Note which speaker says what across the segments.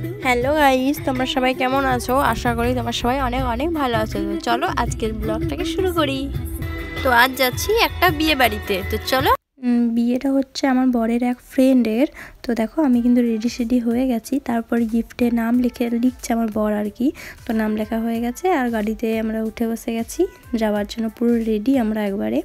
Speaker 1: Hello guys, তোমরা সবাই কেমন আছো? আশা করি তোমরা সবাই অনেক অনেক ভালো আছো। তো চলো আজকের ব্লগটাকে শুরু করি। তো আজ যাচ্ছি একটা বিয়ে বাড়িতে, তো চলো। বিয়েটা হচ্ছে আমার বরের এক ফ্রেন্ডের। তো দেখো আমি কিন্তু রেডি হয়ে গেছি। তারপর গিফটে নাম লিখছে আমার বর আর কি। তো নাম লেখা হয়ে গেছে আর গাড়িতে আমরা উঠে বসে গেছি যাওয়ার জন্য। পুরো রেডি আমরা একবারে।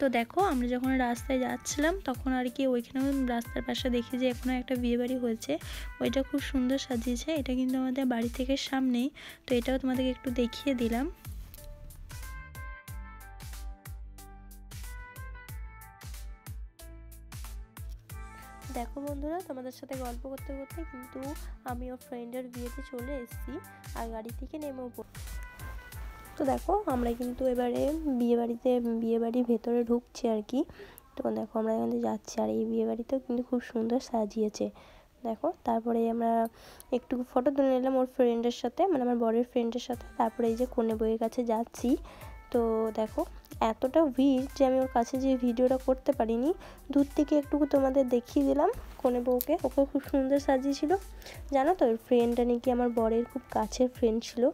Speaker 1: তো দেখো আমরা যখন রাস্তায় যাচ্ছিলাম তখন আর কি ওইখানে রাস্তার পাশে দেখি যে এখনো একটা বিয়ে বাড়ি হয়েছে। ওইটা খুব সুন্দর সাজিয়েছে। এটা কিন্তু আমাদের বাড়ি থেকে সামনেই। তো এটাও তোমাদেরকে একটু দেখিয়ে দিলাম। দেখো বন্ধুরা, তোমাদের সাথে গল্প করতে করতে কিন্তু আমি ওর ফ্রেন্ডের বিয়েতে চলে এসেছি আর গাড়ি থেকে নেমেও পড়ি। তো দেখো আমরা কিন্তু এবারে বিয়ে বাড়ির ভেতরে ঢুকছি আর কি। তো দেখো আমরা এখানে যাচ্ছি আর এই বিয়ে বাড়িতেও কিন্তু খুব সুন্দর সাজিয়েছে দেখো। তারপরে আমরা একটু ফটো তুলে নিলাম ওর ফ্রেন্ডের সাথে, মানে আমার বরের ফ্রেন্ডের সাথে। তারপরে এই যে কনে বউয়ের কাছে যাচ্ছি। তো দেখো এতটা ভিড় যে আমি ওর কাছে যে ভিডিওটা করতে পারিনি, দূর থেকে একটুকু তোমাদের দেখিয়ে দিলাম কনে বউকে। ওকে খুব সুন্দর সাজিয়েছিল জানো তো। ওর ফ্রেন্ডটা নাকি আমার বরের খুব কাছের ফ্রেন্ড ছিল।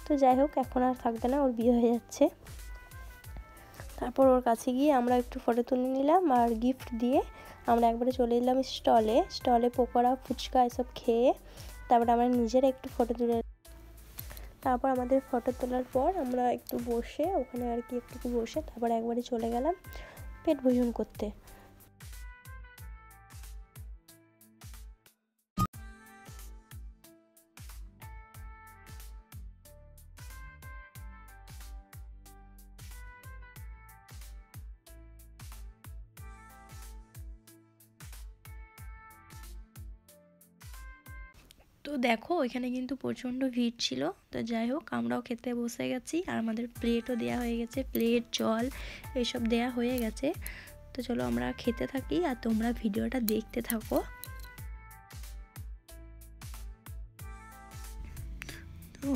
Speaker 1: তো যাই হোক, এখন আর থাকবে না, ওর বিয়ে হয়ে যাচ্ছে। তারপর ওর কাছে গিয়ে আমরা একটু ফটো তুলে নিলাম আর গিফট দিয়ে আমরা একবারে চলে এলাম স্টলে পকোড়া ফুচকা এসব খেয়ে। তারপরে আমরা নিজেরা একটু ফটো তুলে। তারপর আমাদের ফটো তোলার পর আমরা একটু বসে ওখানে আর কি একটু বসে তারপর একবারে চলে গেলাম পেট ভোজন করতে। তো দেখো ওইখানে কিন্তু প্রচণ্ড ভিড় ছিল। তো যাই হোক আমরাও খেতে বসে গেছি আর আমাদের প্লেটও দেওয়া হয়ে গেছে, প্লেট জল এইসব দেওয়া হয়ে গেছে। তো চলো আমরা খেতে থাকি আর তোমরা ভিডিওটা দেখতে থাকো। তো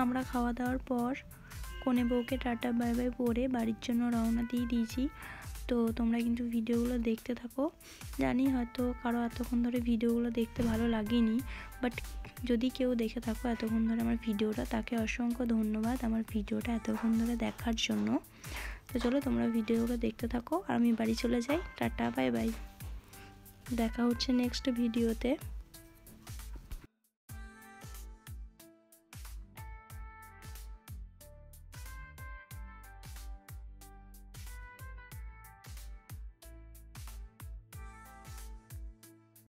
Speaker 1: আমরা খাওয়া দাওয়ার পর কনে বউকে টাটা বাই বাই পরে বাড়ির জন্য রওনা দিয়ে দিয়েছি। তো তোমরা কিন্তু ভিডিওগুলো দেখতে থাকো। জানি হয়তো কারো এতক্ষণ ধরে ভিডিওগুলো দেখতে ভালো লাগেনি, বাট যদি কেউ দেখে থাকো এতক্ষণ ধরে আমার ভিডিওটা, তাকে অসংখ্য ধন্যবাদ আমার ভিডিওটা এতক্ষণ ধরে দেখার জন্য। তো চলো তোমরা ভিডিওগুলো দেখতে থাকো আর আমি বাড়ি চলে যাই। টাটা বাই বাই, দেখা হচ্ছে নেক্সট ভিডিওতে।